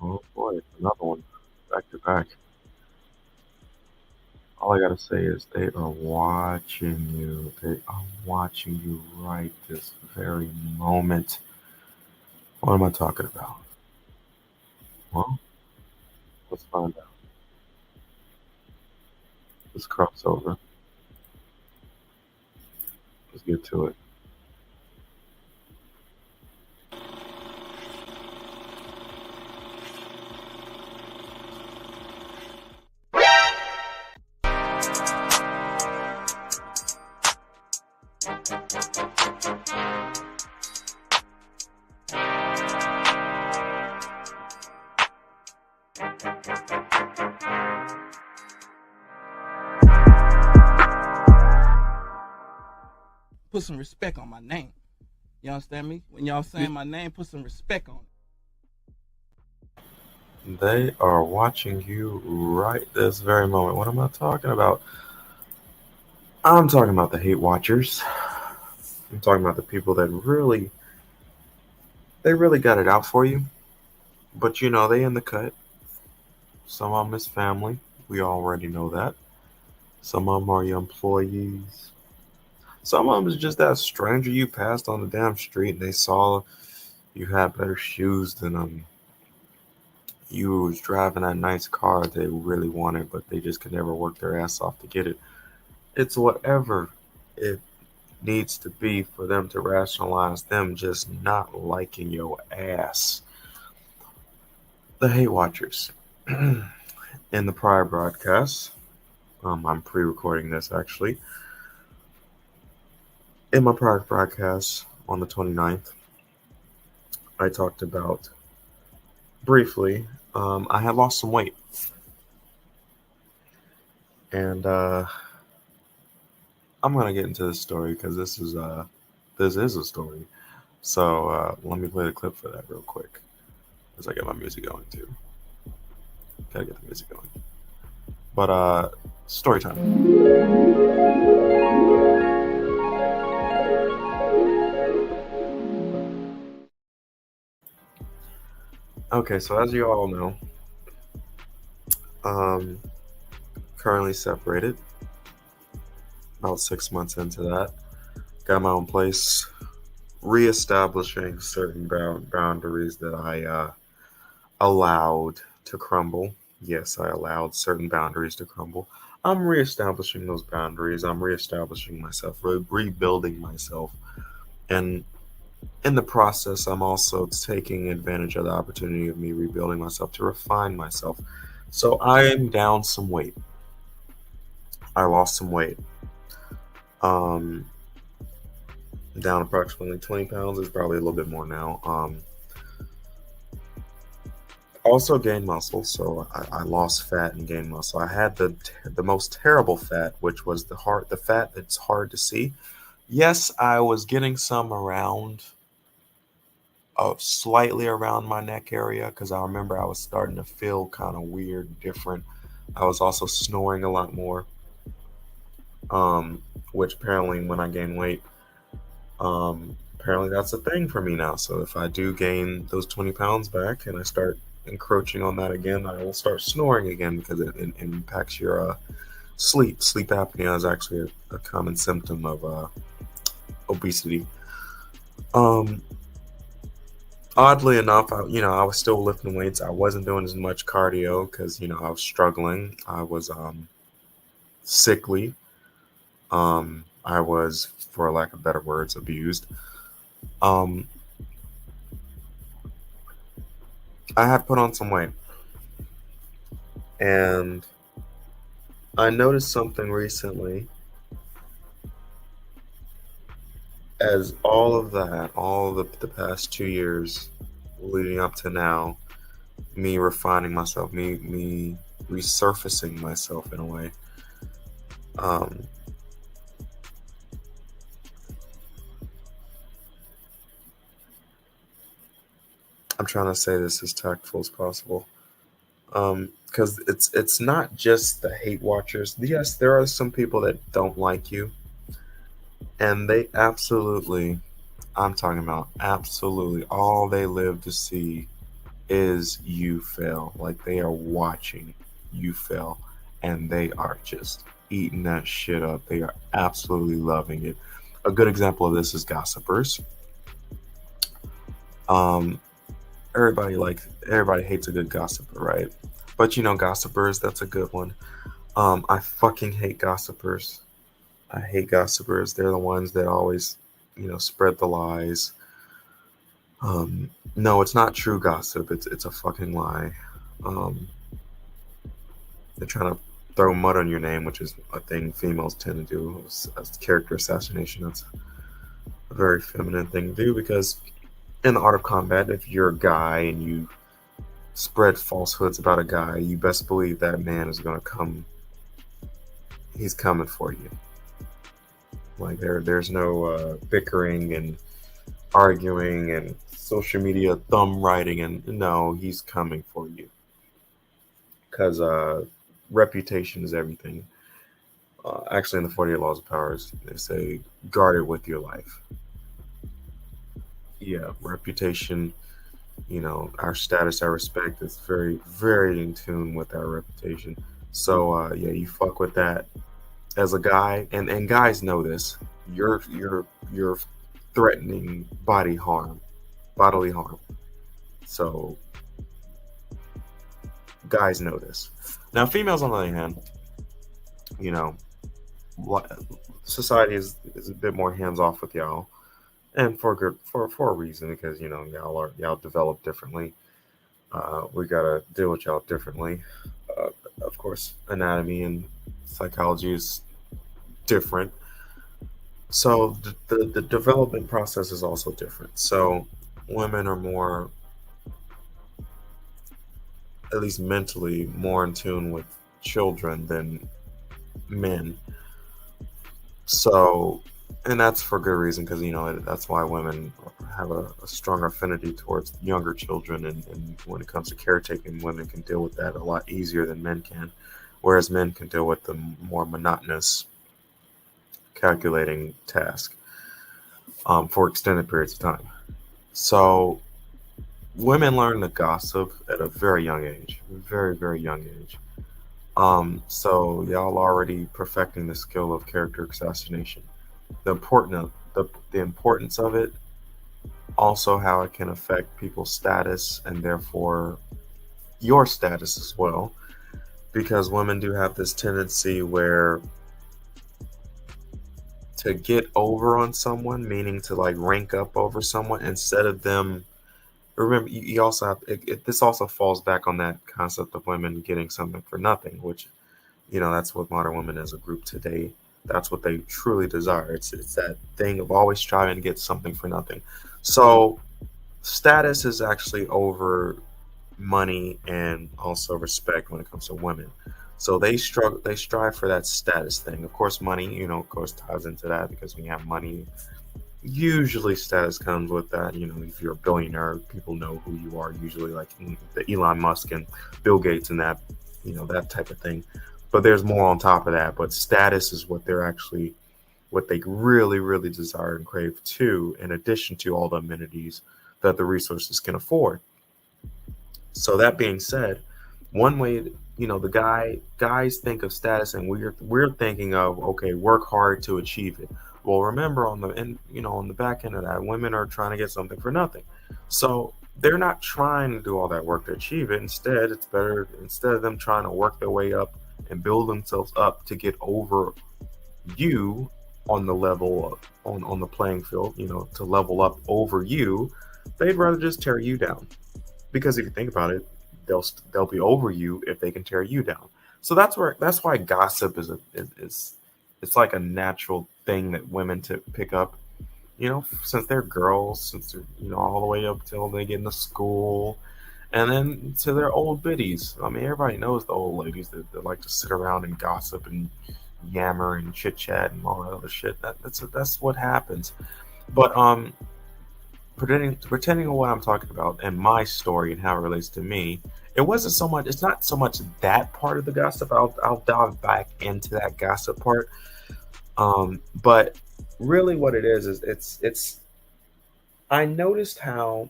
Oh boy, another one. Back to back. All I gotta say is they are watching you. They are watching you right this very moment. What am I talking about? Well, let's find out. Let's cross over. Let's get to it. Put some respect on my name. You understand me? When y'all saying my name, put some respect on it. They are watching you right this very moment. What am I talking about? I'm talking about the hate watchers. I'm talking about the people that really got it out for you. But they in the cut. Some of them is family. We already know that. Some of them are your employees. Some of them is just that stranger you passed on the damn street and they saw you had better shoes than them. You was driving that nice car they really wanted, but they just could never work their ass off to get it. It's whatever it needs to be for them to rationalize them just not liking your ass. The hate watchers. In the prior broadcast, I'm pre-recording this actually. In my prior broadcast on the 29th, I talked about briefly. I had lost some weight, and I'm gonna get into this story because this is a story. So let me play the clip for that real quick as I get my music going too. Gotta get the music going. But story time. Okay, so as you all know, um, currently separated. About 6 months into that, got my own place, reestablishing certain boundaries that I allowed to crumble. Yes, I allowed certain boundaries to crumble. I'm reestablishing those boundaries. I'm reestablishing myself, rebuilding myself. And in the process, I'm also taking advantage of the opportunity of me rebuilding myself to refine myself. So I'm down some weight. I lost some weight. Um, Down approximately 20 pounds. It's probably a little bit more now. Also gained muscle, so I lost fat and gained muscle. I had the most terrible fat, which was the fat that's hard to see. Yes, I was getting some around, slightly around my neck area, because I remember I was starting to feel kind of weird, different. I was also snoring a lot more, which apparently when I gain weight, apparently that's a thing for me now. So if I do gain those 20 pounds back and I start encroaching on that again, I will start snoring again because it impacts your sleep. Sleep apnea is actually a common symptom of obesity. Um, Oddly enough, I was still lifting weights. I wasn't doing as much cardio because I was struggling. I was sickly. I was, for lack of better words, abused. Um, I had put on some weight, and I noticed something recently. As all of the past 2 years leading up to now, me refining myself, me resurfacing myself in a way. Um, I'm trying to say this as tactful as possible. Because it's not just the hate watchers. Yes, there are some people that don't like you, and they absolutely, I'm talking about absolutely, all they live to see is you fail. Like they are watching you fail, and they are just eating that shit up. They are absolutely loving it. A good example of this is gossipers. Um, everybody hates a good gossiper, right? But you know, gossipers, that's a good one. I fucking hate gossipers. I hate gossipers. They're the ones that always, spread the lies. No, it's not true gossip. It's a fucking lie. Um, they're trying to throw mud on your name, which is a thing females tend to do. As character assassination, that's a very feminine thing to do because in the art of combat, if you're a guy and you spread falsehoods about a guy, you best believe that man is going to come. He's coming for you. Like there's no bickering and arguing and social media thumb writing, and no, he's coming for you because reputation is everything. Actually, in the 48 Laws of Powers, they say guard it with your life. Yeah, reputation. Our status, our respect is very, very in tune with our reputation. So yeah, you fuck with that as a guy, and guys know this. You're threatening bodily harm. So guys know this. Now, females, on the other hand, you know, society is a bit more hands off with y'all, and for a reason because y'all develop differently. We gotta deal with y'all differently. Of course, anatomy and psychology is different. So the development process is also different. So women are more, at least mentally, more in tune with children than men. So, and that's for good reason because that's why women have a stronger affinity towards younger children, and when it comes to caretaking, women can deal with that a lot easier than men can, whereas men can deal with the more monotonous, calculating task for extended periods of time. So women learn to gossip at a very young age, very, very young age. So y'all already perfecting the skill of character assassination. The importance of it, also how it can affect people's status and therefore your status as well, because women do have this tendency where to get over on someone, meaning to like rank up over someone instead of them. Remember, you also have this also falls back on that concept of women getting something for nothing, which that's what modern women as a group today. That's what they truly desire. It's that thing of always striving to get something for nothing. So status is actually over money and also respect when it comes to women. So they strive for that status thing. Of course, money, of course, ties into that because when you have money, usually status comes with that. If you're a billionaire, people know who you are. Usually, like the Elon Musk and Bill Gates and that, that type of thing. But there's more on top of that. But status is what they really, really desire and crave too, in addition to all the amenities that the resources can afford. So that being said, one way, guys think of status, and we're thinking of, okay, work hard to achieve it. Well, remember on the back end of that, women are trying to get something for nothing. So they're not trying to do all that work to achieve it. Instead, it's better, instead of them trying to work their way up and build themselves up to get over you on the level on the playing field, to level up over you, they'd rather just tear you down. Because if you think about it, they'll be over you if they can tear you down. So that's why gossip is it's like a natural thing that women to pick up, since they're girls, since they're all the way up till they get into school, and then to their old biddies. I mean, everybody knows the old ladies that like to sit around and gossip and yammer and chit chat and all that other shit. That's what happens. But pretending on what I'm talking about and my story and how it relates to me, it's not so much that part of the gossip. I'll dive back into that gossip part. But really what it is it's I noticed how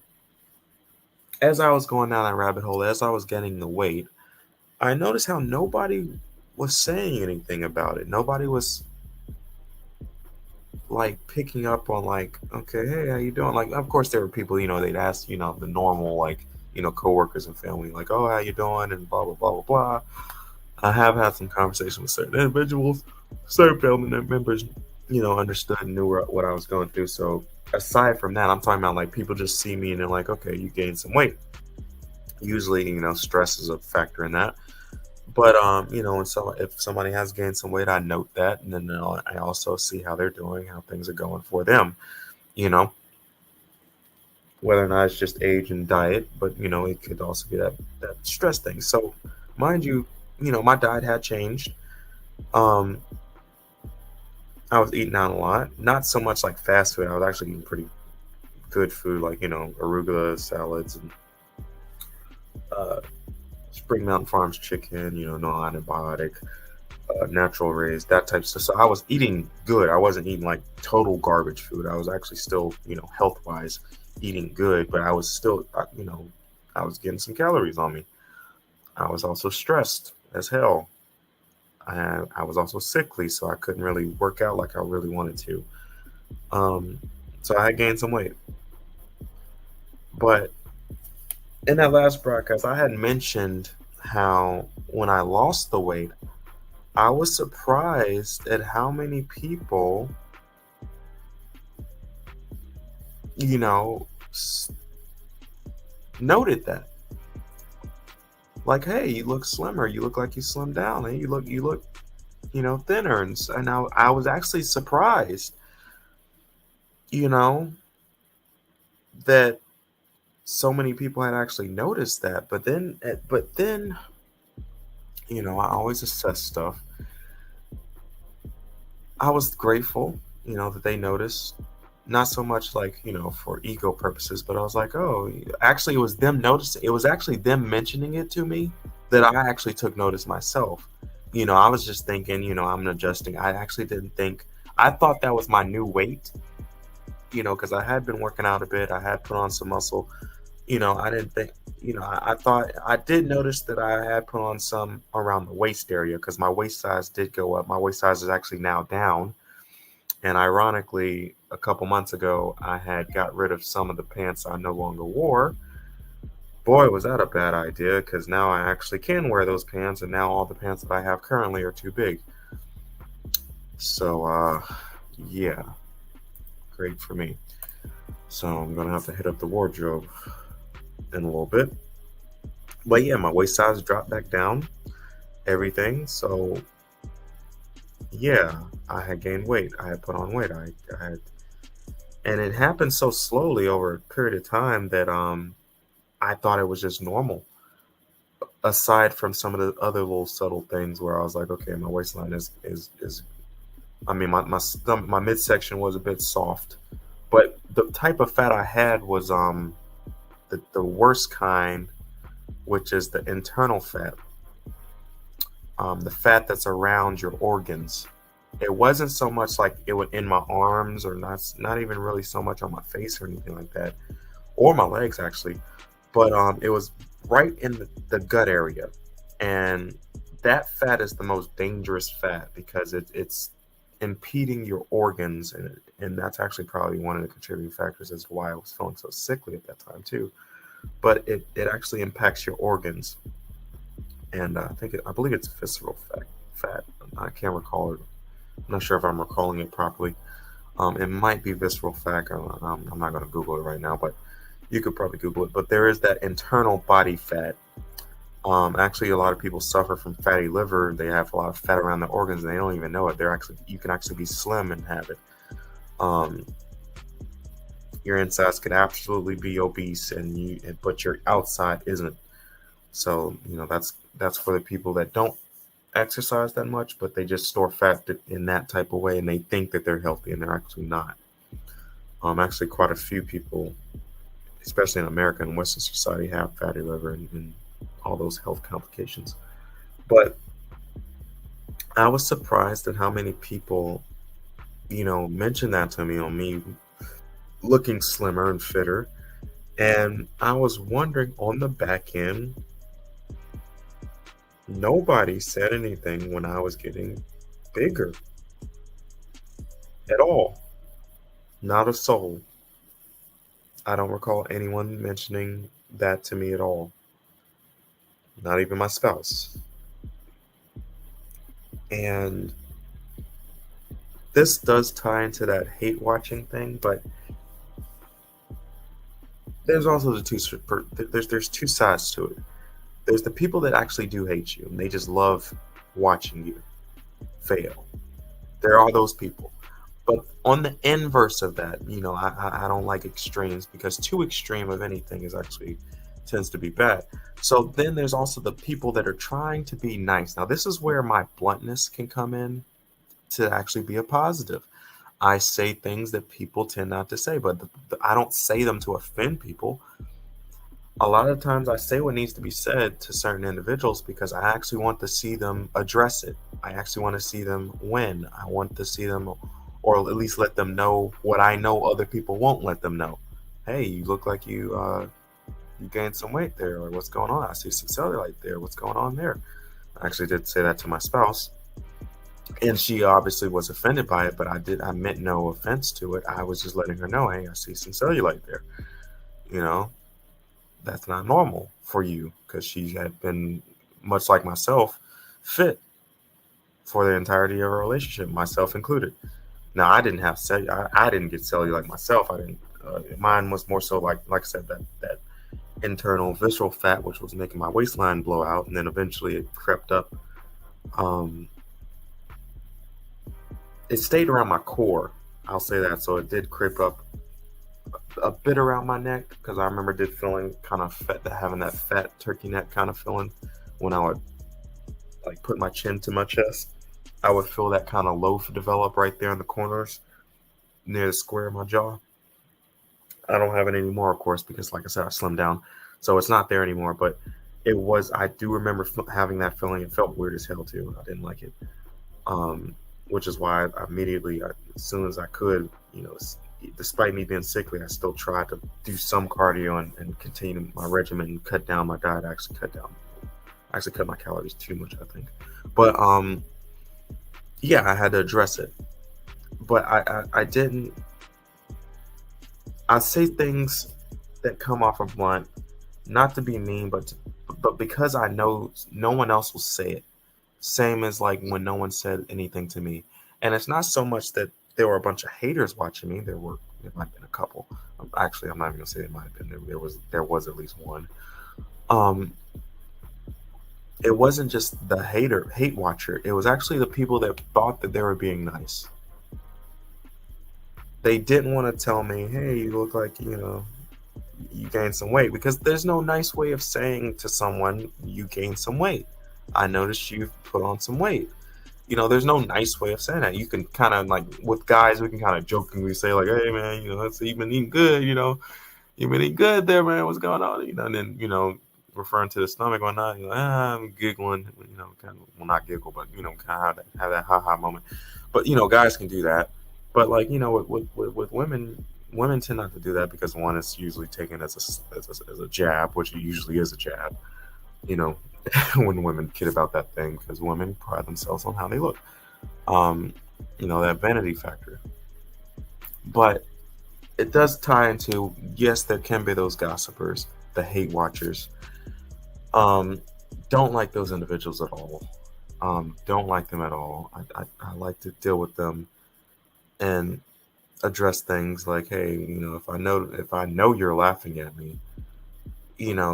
as I was going down that rabbit hole, as I was getting the weight, I noticed how nobody was saying anything about it. Nobody was like picking up on like, okay, hey, how you doing? Like, of course, there were people, they'd ask, the normal like, coworkers and family, like, oh, how you doing, and blah blah blah blah blah. I have had some conversations with certain individuals, certain family members, understood and knew what I was going through. So aside from that, I'm talking about like people just see me and they're like, okay, you gained some weight. Usually, stress is a factor in that. But and so if somebody has gained some weight, I note that, and then I also see how they're doing, how things are going for them. You know, whether or not it's just age and diet, but it could also be that stress thing. So, mind you, my diet had changed. Um, I was eating out a lot, not so much like fast food. I was actually eating pretty good food, like arugula salads and uh, Spring Mountain Farms chicken. No antibiotic, natural raised, that type of stuff. So I was eating good. I wasn't eating like total garbage food. I was actually still, health wise, eating good, but I was still, I was getting some calories on me. I was also stressed as hell. I was also sickly, so I couldn't really work out like I really wanted to. Um, so I had gained some weight. But in that last broadcast, I had mentioned how when I lost the weight, I was surprised at how many people, you know, noted that. Like, hey, you look slimmer. You look like you slimmed down. And you look, thinner. And I was actually surprised, you know, that so many people had actually noticed that. But then, I always assess stuff. I was grateful, that they noticed. Not so much like, for ego purposes, but I was like, oh, actually, it was them noticing. It was actually them mentioning it to me that I actually took notice myself. I was just thinking, I'm adjusting. I actually didn't think, I thought that was my new weight, because I had been working out a bit. I had put on some muscle. I didn't think, I thought I did notice that I had put on some around the waist area because my waist size did go up. My waist size is actually now down. And ironically, a couple months ago, I had got rid of some of the pants I no longer wore. Boy, was that a bad idea because now I actually can wear those pants, and now all the pants that I have currently are too big. So, yeah, great for me. So I'm gonna have to hit up the wardrobe in a little bit. But yeah, my waist size dropped back down, everything. So yeah, I had gained weight. I had put on weight. I had, and it happened so slowly over a period of time that I thought it was just normal. Aside from some of the other little subtle things where I was like, okay, my waistline is I mean my midsection was a bit soft, but the type of fat I had was the worst kind, which is the internal fat, the fat that's around your organs. It wasn't so much like it was in my arms or not even really so much on my face or anything like that, or my legs actually, but it was right in the gut area, and that fat is the most dangerous fat because it's impeding your organs, and that's actually probably one of the contributing factors as to why I was feeling so sickly at that time too. But it actually impacts your organs, and I believe it's visceral fat. I can't recall it. I'm not sure if I'm recalling it properly. It might be visceral fat. I'm not going to Google it right now, but you could probably Google it. But there is that internal body fat. Actually, a lot of people suffer from fatty liver. They have a lot of fat around their organs, and they don't even know it. You can actually be slim and have it. Um, your insides could absolutely be obese, but your outside isn't. So that's for the people that don't exercise that much, but they just store fat in that type of way, and they think that they're healthy, and they're actually not. Actually, quite a few people, especially in America and Western society, have fatty liver and all those health complications. But I was surprised at how many people, mentioned that to me on me looking slimmer and fitter, And I was wondering on the back end, nobody said anything when I was getting bigger at all. Not a soul. I don't recall anyone mentioning that to me at all. Not even my spouse. And this does tie into that hate watching thing, but there's also there's two sides to it. There's the people that actually do hate you and they just love watching you fail. There are those people. But on the inverse of that, I don't like extremes because too extreme of anything is actually tends to be bad. So then there's also the people that are trying to be nice. Now this is where my bluntness can come in to actually be a positive. I say things that people tend not to say, but I don't say them to offend people. A lot of times I say what needs to be said to certain individuals because I actually want to see them address it. I actually want to see them win. I want to see them, or at least let them know what I know other people won't let them know. Hey, you look like you gained some weight there, or what's going on? I see some cellulite there. What's going on there? I actually did say that to my spouse, and she obviously was offended by it, but I meant no offense to it. I was just letting her know, hey, I see some cellulite there. You know, that's not normal for you because she had been, much like myself, fit for the entirety of our relationship, myself included. Now I didn't have I didn't get cellulite myself. I didn't. Mine was more so like I said, that internal visceral fat, which was making my waistline blow out, and then eventually it crept up. Um, it stayed around my core. I'll say that. So it did creep up a bit around my neck because I remember did feeling kind of fat, having that fat turkey neck kind of feeling when I would like put my chin to my chest. I would feel that kind of loaf develop right there in the corners near the square of my jaw. I don't have it anymore, of course, because like I said, I slimmed down, so it's not there anymore. But it was. I do remember having that feeling. It felt weird as hell too. I didn't like it, which is why I immediately, as soon as I could, despite me being sickly, I still tried to do some cardio and continue my regimen and cut down my diet. I actually cut my calories too much, I think. But yeah, I had to address it. But I didn't. I say things that come off of blunt, not to be mean, but because I know no one else will say it. Same as like when no one said anything to me, and it's not so much that there were a bunch of haters watching me. There might have been a couple. Actually, I'm not even gonna say it might have been. There was at least one. Um, it wasn't just the hate watcher. It was actually the people that thought that they were being nice. They didn't want to tell me, hey, you look like you gained some weight, because there's no nice way of saying to someone you gained some weight. I noticed you've put on some weight. There's no nice way of saying that. You can kind of like with guys, we can kind of jokingly say like, hey man, you've been eating good, you've been eating good there, man. What's going on? And then referring to the stomach or not, I'm giggling, kind of, well, not giggle, but kind of have that ha ha moment. But guys can do that. But like with women, women tend not to do that because one is usually taken as a jab, which it usually is a jab. You know, when women kid about that thing, because women pride themselves on how they look. Um, that vanity factor. But it does tie into, yes, there can be those gossipers, the hate watchers. Um, don't like those individuals at all. Don't like them at all. I like to deal with them and address things like, hey, if I know you're laughing at me,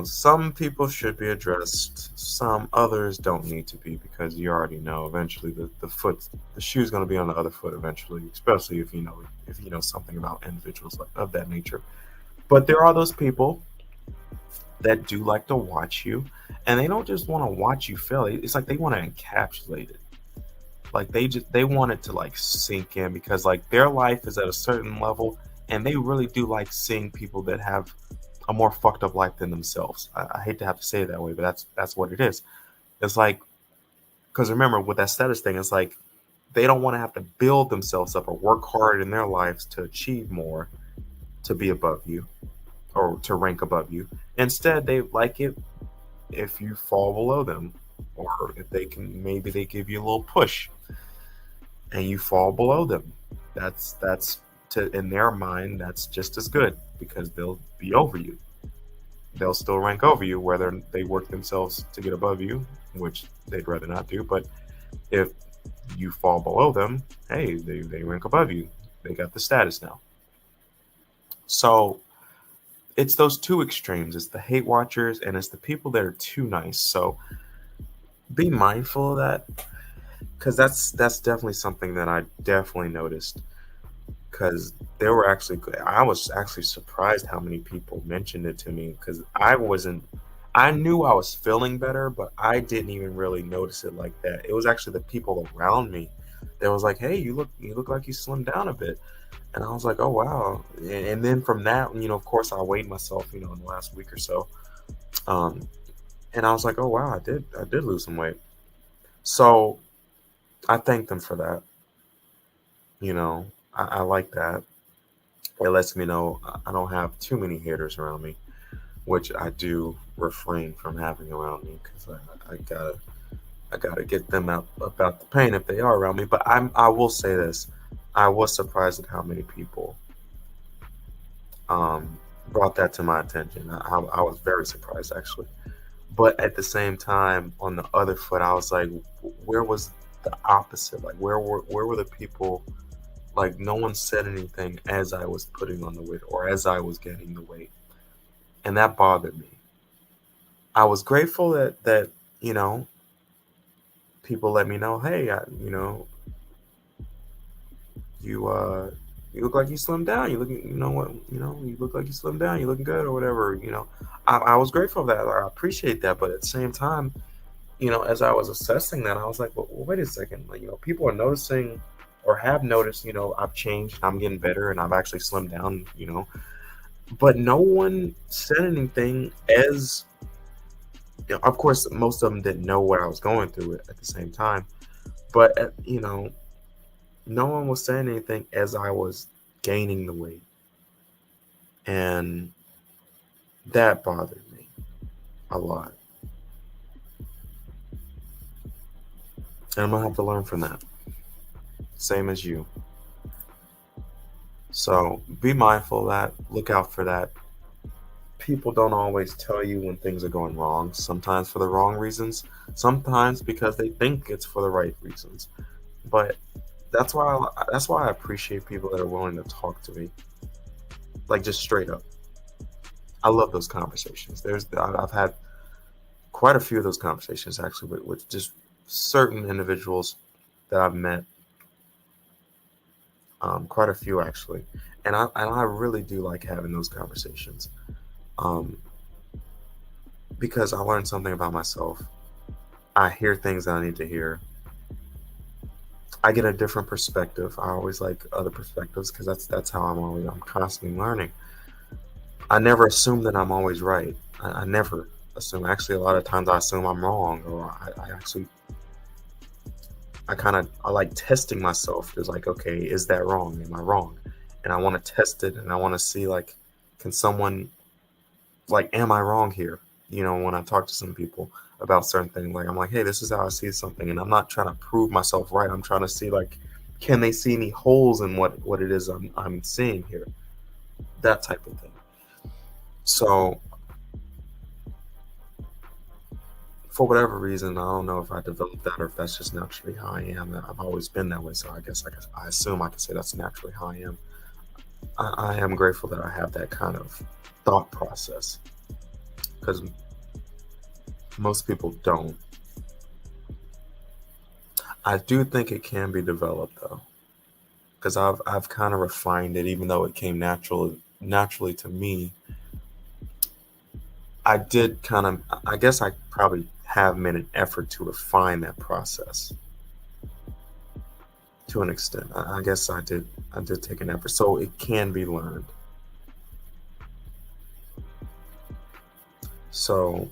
some people should be addressed. Some others don't need to be, because you already know eventually the shoe's going to be on the other foot eventually, especially if you know something about individuals of that nature. But there are those people that do like to watch you, and they don't just want to watch you fail. It's like they want to encapsulate it. Like they want it to like sink in, because like their life is at a certain level, and they really do like seeing people that have a more fucked up life than themselves. I hate to have to say it that way, but that's what it is. It's like, because remember with that status thing, it's like they don't want to have to build themselves up or work hard in their lives to achieve more, to be above you, or to rank above you. Instead, they like it if you fall below them, or if they can, maybe they give you a little push and you fall below them. That's to in their mind, that's just as good because they'll be over you. They'll still rank over you, whether they work themselves to get above you, which they'd rather not do. But if you fall below them, hey, they rank above you. They got the status now. So it's those two extremes. It's the hate watchers and it's the people that are too nice. So be mindful of that, because that's definitely something that I definitely noticed. Because there were actually, I was actually surprised how many people mentioned it to me, because I wasn't, I knew I was feeling better, but I didn't even really notice it like that. It was actually the people around me that was like, hey, you look like you slimmed down a bit. And I was like, oh wow. And then from that, of course I weighed myself, in the last week or so. Um, and I was like, oh wow, I did lose some weight. So I thank them for that. I like that. It lets me know I don't have too many haters around me, which I do refrain from having around me, because I gotta get them out about the pain if they are around me. But I will say this: I was surprised at how many people brought that to my attention. I was very surprised actually. But at the same time, on the other foot, I was like, where was the opposite? Like, where were the people? Like, no one said anything as I was putting on the weight or as I was gaining the weight, and that bothered me. I was grateful that you know people let me know, hey, you look like you slimmed down. You look, you know what, you look like you slimmed down. You looking good or whatever. I was grateful for that. I appreciate that, but at the same time, as I was assessing that, I was like, well, wait a second. Like, people are noticing or have noticed, I've changed, I'm getting better, and I've actually slimmed down, but no one said anything as, of course, most of them didn't know what I was going through at the same time, but, no one was saying anything as I was gaining the weight. And that bothered me a lot. And I'm going to have to learn from that. Same as you. So be mindful of that. Look out for that. People don't always tell you when things are going wrong. Sometimes for the wrong reasons. Sometimes because they think it's for the right reasons. But that's why I appreciate people that are willing to talk to me, like, just straight up. I love those conversations. I've had quite a few of those conversations actually with just certain individuals that I've met, quite a few actually, and I really do like having those conversations, um, because I learned something about myself. I hear things that I need to hear. I get a different perspective. I always like other perspectives because that's how I'm constantly learning. I never assume that I'm always right. I never assume. Actually, a lot of times I assume I'm wrong, or I actually I like testing myself. It's like, okay, is that wrong? Am I wrong? And I want to test it, and I want to see, like, can someone, like, am I wrong here? When I talk to some people about certain things, like, I'm like, hey, this is how I see something, and I'm not trying to prove myself right. I'm trying to see, like, can they see any holes in what it is I'm seeing here? That type of thing. So for whatever reason, I don't know if I developed that or if that's just naturally how I am. I've always been that way, so I assume I can say that's naturally how I am. I am grateful that I have that kind of thought process, because most people don't. I do think it can be developed though, because I've kind of refined it, even though it came naturally to me. I did kind of, I guess I probably have made an effort to refine that process to an extent. I guess I did take an effort. So it can be learned. So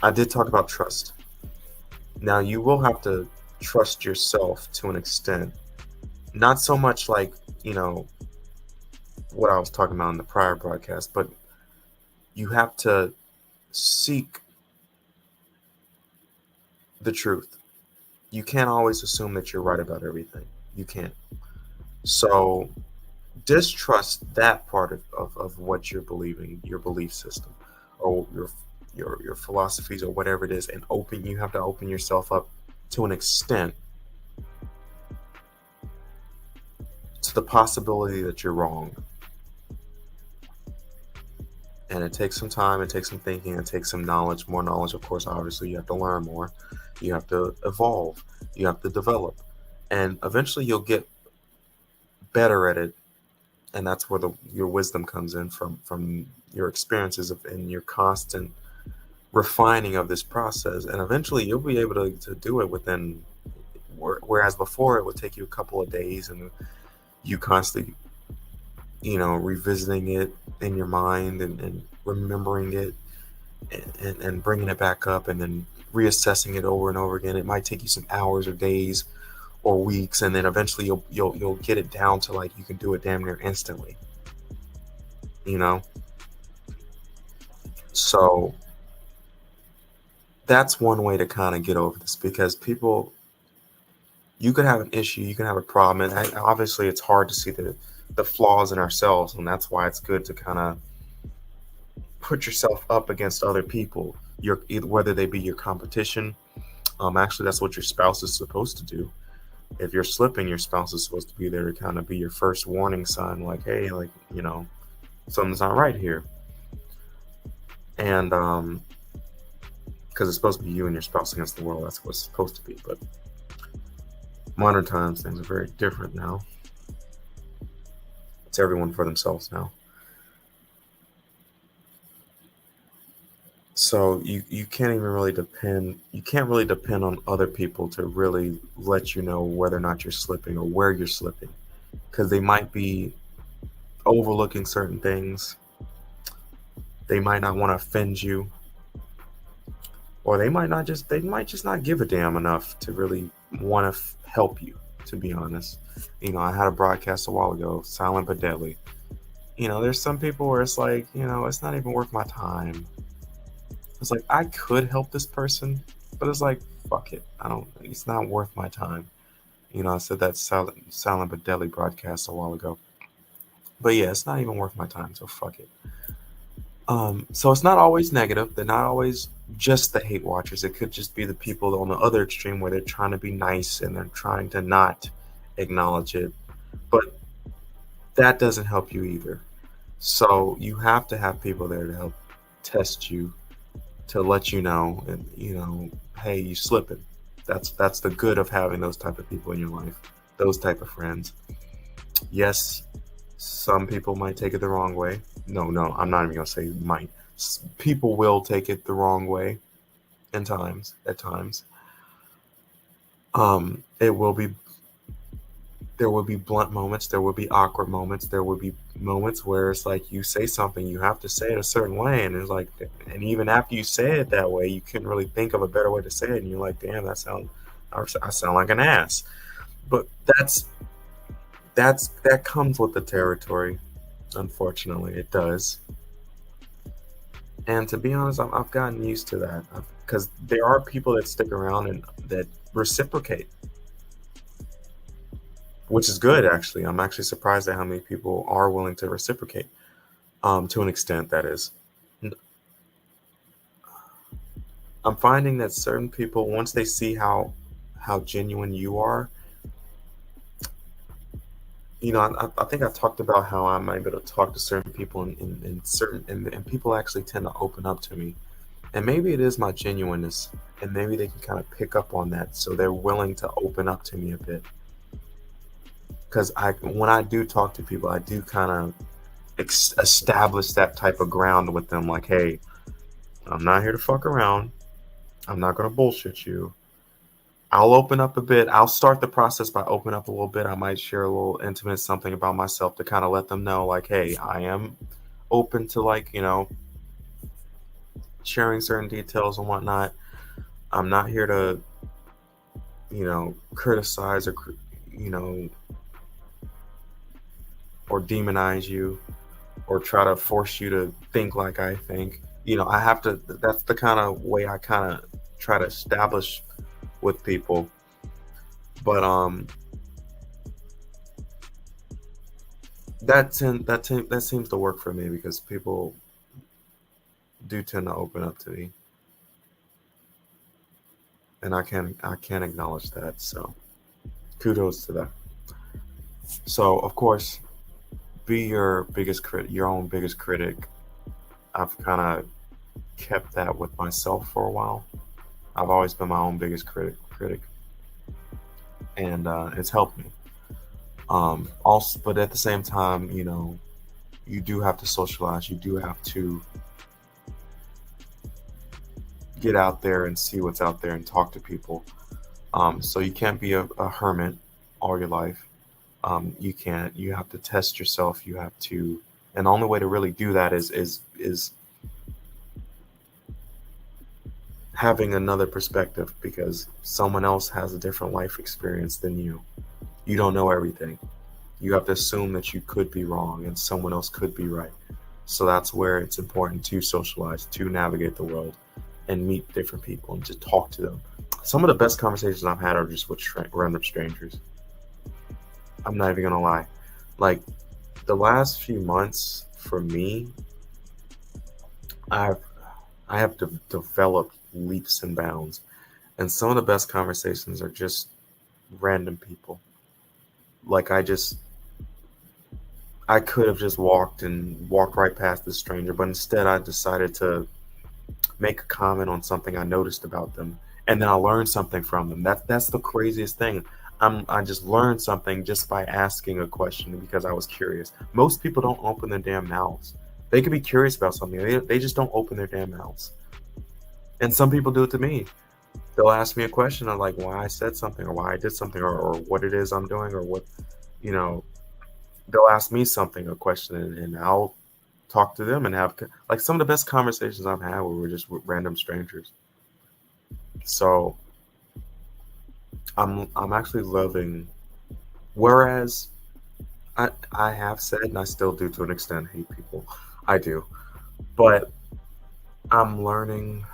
I did talk about trust. Now you will have to trust yourself to an extent. Not so much like, what I was talking about in the prior broadcast, but you have to seek the truth. You can't always assume that you're right about everything. You can't. So distrust that part of what you're believing, your belief system, or your philosophies, or whatever it is, and you have to open yourself up to an extent to the possibility that you're wrong. And it takes some time, it takes some thinking, it takes some knowledge, more knowledge. Of course, obviously, you have to learn more, you have to evolve, you have to develop, and eventually you'll get better at it. And that's where your wisdom comes in, from your experiences and your constant refining of this process. And eventually you'll be able to do it within, whereas before it would take you a couple of days, and you constantly, revisiting it in your mind, and remembering it, and bringing it back up, and then reassessing it over and over again. It might take you some hours or days or weeks, and then eventually you'll get it down to like you can do it damn near instantly. So that's one way to kind of get over this, because people, you could have an issue, you can have a problem, and obviously it's hard to see the flaws in ourselves, and that's why it's good to kind of put yourself up against other people, whether they be your competition. Actually, that's what your spouse is supposed to do. If you're slipping, your spouse is supposed to be there to kind of be your first warning sign, like, hey, like, something's not right here. And because it's supposed to be you and your spouse against the world, that's what it's supposed to be. But modern times, things are very different now. It's everyone for themselves now. So you can't even really depend. You can't really depend on other people to really let you know whether or not you're slipping or where you're slipping, because they might be overlooking certain things. They might not want to offend you, or they might just not give a damn enough to really want to help you. To be honest, I had a broadcast a while ago, silent but deadly. There's some people where it's like, it's not even worth my time. It's like, I could help this person, but it's like, fuck it. It's not worth my time. I said that silent but deadly broadcast a while ago. But yeah, it's not even worth my time, so fuck it. So it's not always negative. They're not always just the hate watchers. It could just be the people on the other extreme where they're trying to be nice and they're trying to not acknowledge it. But that doesn't help you either. So you have to have people there to help test you, to let you know, and hey, you slipping. That's the good of having those type of people in your life, those type of friends. Yes, some people might take it the wrong way. No, I'm not even gonna say might. People will take it the wrong way, at times. There will be blunt moments. There will be awkward moments. There will be moments where it's like you say something, you have to say it a certain way, and it's like, and even after you say it that way, you couldn't really think of a better way to say it, and you're like, damn, I sound like an ass. But that comes with the territory. Unfortunately, it does. And to be honest, I've gotten used to that, because there are people that stick around and that reciprocate, which is good, actually. I'm actually surprised at how many people are willing to reciprocate, to an extent, that is. I'm finding that certain people, once they see how genuine you are, I think I talked about how I'm able to talk to certain people, and people actually tend to open up to me. And maybe it is my genuineness, and maybe they can kind of pick up on that, so they're willing to open up to me a bit. Because when I do talk to people, I do kind of establish that type of ground with them. Like, hey, I'm not here to fuck around. I'm not going to bullshit you. I'll open up a bit. I'll start the process by opening up a little bit. I might share a little intimate something about myself to kind of let them know, like, hey, I am open to, like, sharing certain details and whatnot. I'm not here to, criticize or, or demonize you or try to force you to think like I think. I have to, that's the kind of way I kind of try to establish with people. But that seems to work for me because people do tend to open up to me, and I can't acknowledge that. So kudos to that. So of course, be your own biggest critic. I've kind of kept that with myself for a while. I've always been my own biggest critic, and it's helped me. Also, but at the same time, you do have to socialize. You do have to get out there and see what's out there and talk to people. So you can't be a hermit all your life. You can't. You have to test yourself. You have to, and the only way to really do that is having another perspective, because someone else has a different life experience than you. You don't know everything. You have to assume that you could be wrong and someone else could be right. So that's where it's important to socialize, to navigate the world and meet different people and just talk to them. Some of the best conversations I've had are just with random strangers. I'm not even gonna lie. Like, the last few months for me, I have developed leaps and bounds, and some of the best conversations are just random people. Like, I could have just walked right past this stranger, but instead I decided to make a comment on something I noticed about them, and then I learned something from them. That's the craziest thing. I just learned something just by asking a question because I was curious. Most people don't open their damn mouths. They could be curious about something. They just don't open their damn mouths. And some people do it to me. They'll ask me a question of like why I said something or why I did something or what it is I'm doing or what, they'll ask me a question, and I'll talk to them and have like some of the best conversations I've had were just with random strangers. So I'm actually loving, whereas I have said, and I still do to an extent, hate people. I do. But I'm learning.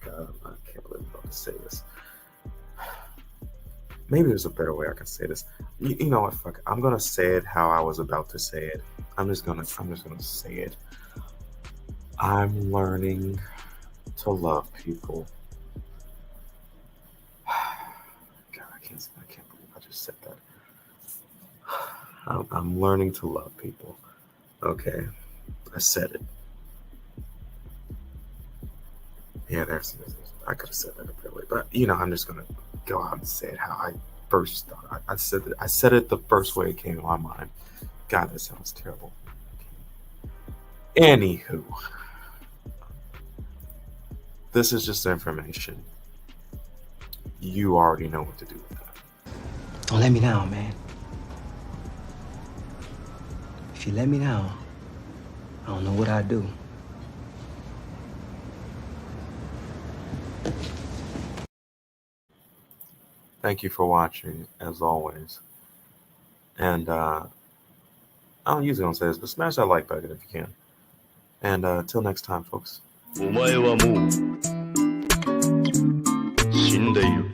God, I can't believe I'm about to say this. Maybe there's a better way I can say this. You know what? Fuck it. I'm gonna say it how I was about to say it. I'm just gonna say it. I'm learning to love people. God, I can't believe I just said that. I'm learning to love people. Okay, I said it. Yeah, I could have said that a better way, but I'm just gonna go out and say it how I first thought. I said it the first way it came to my mind. God, that sounds terrible. Anywho, this is just information. You already know what to do with that. Don't let me down, man. If you let me down, I don't know what I'd do. Thank you for watching, as always. And I don't usually don't say this, but smash that like button if you can. And till next time, folks. お前はもう死んでいる。